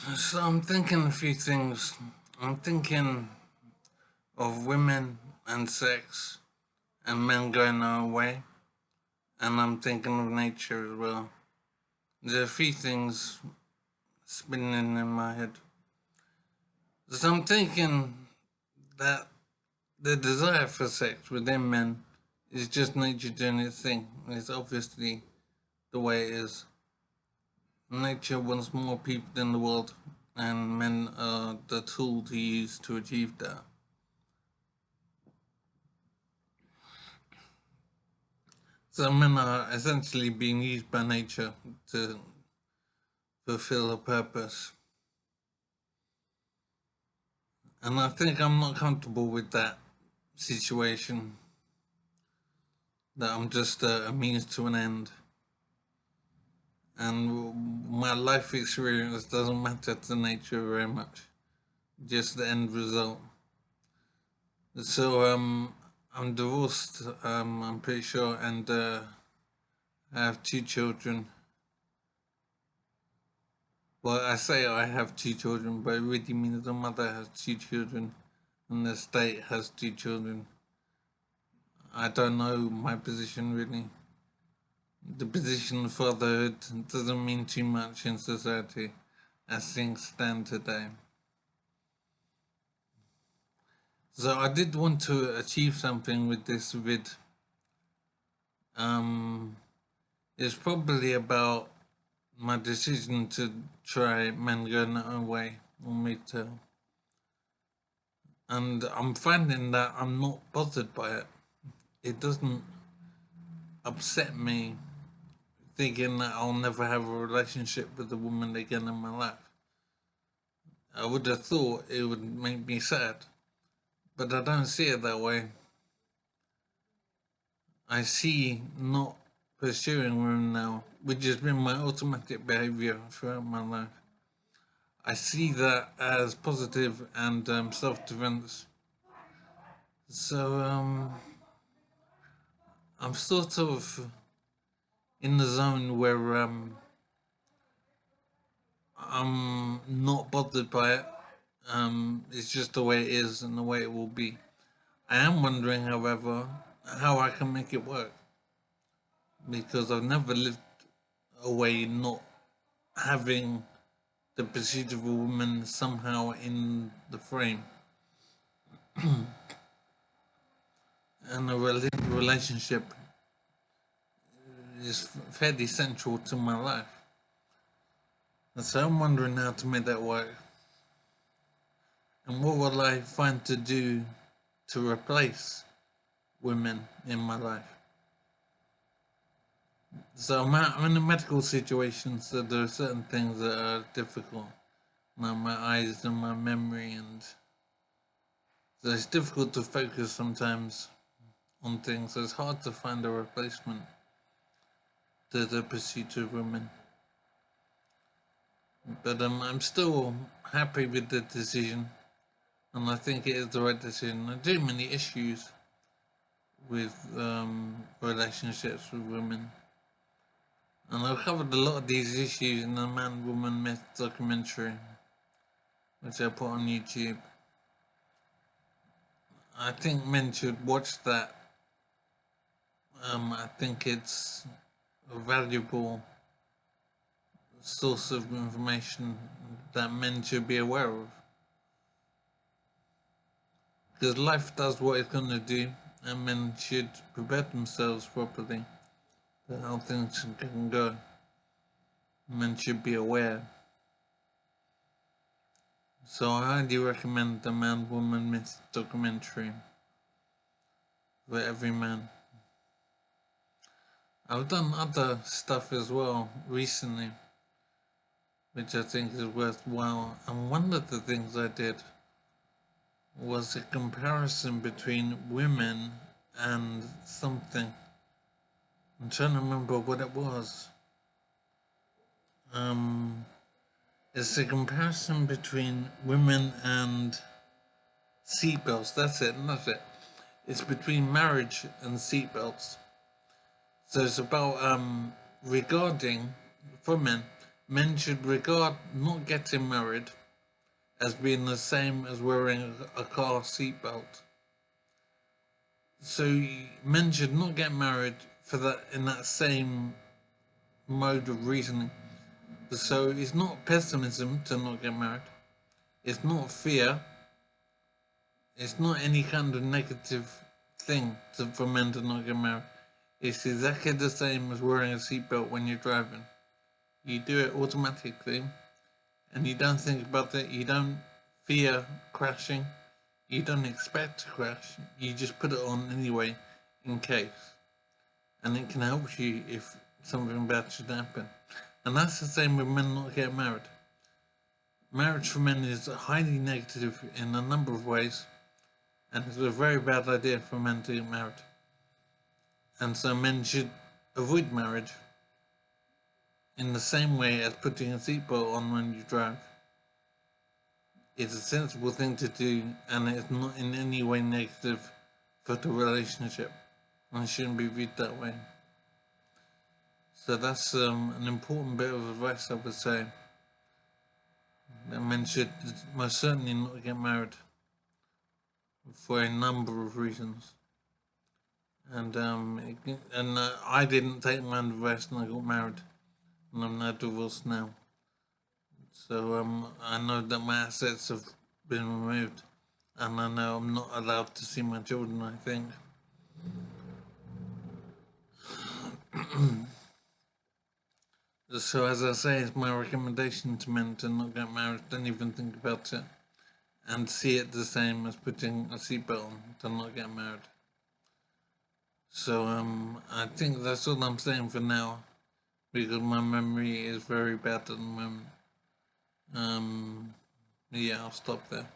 So I'm thinking a few things. I'm thinking of women and sex and men going their way, and I'm thinking of nature as well. There are a few things spinning in my head. So I'm thinking that the desire for sex within men is just nature doing its thing. It's obviously the way it is. Nature wants more people in the world, and men are the tool to use to achieve that. So men are essentially being used by nature to fulfill a purpose. And I think I'm not comfortable with that situation, that I'm just a means to an end. And my life experience doesn't matter to nature very much, just the end result. So I'm divorced, I'm pretty sure, and I have two children. Well, I say I have two children, but it really means the mother has two children and the state has two children. I don't know my position really. The position of fatherhood doesn't mean too much in society as things stand today. So I did want to achieve something with this vid. Um, it's probably about my decision to try Men Going Away on retail. And I'm finding that I'm not bothered by it. It doesn't upset me thinking that I'll never have a relationship with a woman again in my life. I would have thought it would make me sad, but I don't see it that way. I see not pursuing women now, which has been my automatic behavior throughout my life. I see that as positive and self-defense. So I'm sort of in the zone where I'm not bothered by it. It's just the way it is and the way it will be. I am wondering, however, how I can make it work because I've never lived a way not having the pursuit of a woman somehow in the frame, and a relationship is fairly central to my life. And so I'm wondering how to make that work. And what will I find to do to replace women in my life? So I'm in a medical situation, so there are certain things that are difficult. Like my eyes and my memory, and so it's difficult to focus sometimes on things. So it's hard to find a replacement to the pursuit of women. But I'm still happy with the decision, and I think it is the right decision. There are too many issues with relationships with women, and I've covered a lot of these issues in the Man Woman Myth documentary, which I put on YouTube. I think men should watch that. I think it's a valuable source of information that men should be aware of. Because life does what it's going to do, and men should prepare themselves properly for how things can go. Men should be aware. So I highly recommend the Man Woman Myth documentary for every man. I've done other stuff as well recently, which I think is worthwhile. And one of the things I did was a comparison between women and something. I'm trying to remember what it was. It's a comparison between women and seatbelts. That's it. That's it. It's between marriage and seatbelts. So it's about regarding for men men should regard not getting married as being the same as wearing a car seatbelt. So men should not get married for that in that same mode of reasoning. So it's not pessimism to not get married. It's not fear. It's not any kind of negative thing for men to not get married. It's exactly the same as wearing a seatbelt when you're driving. You do it automatically, and you don't think about it. You don't fear crashing. You don't expect to crash. You just put it on anyway, in case, and it can help you if something bad should happen. And that's the same with men not getting married. Marriage for men is highly negative in a number of ways, and it's a very bad idea for men to get married. And so men should avoid marriage in the same way as putting a seatbelt on when you drive. It's a sensible thing to do, and it's not in any way negative for the relationship, and it shouldn't be viewed that way. So that's an important bit of advice I would say. That men should most certainly not get married for a number of reasons. And I didn't take my advice and I got married, and I'm now divorced now. So I know that my assets have been removed, and I know I'm not allowed to see my children, I think. So as I say, it's my recommendation to men to not get married. Don't even think about it, and see it the same as putting a seatbelt on to not get married. So I think that's all I'm saying for now, because my memory is very bad at the moment. Yeah, I'll stop there.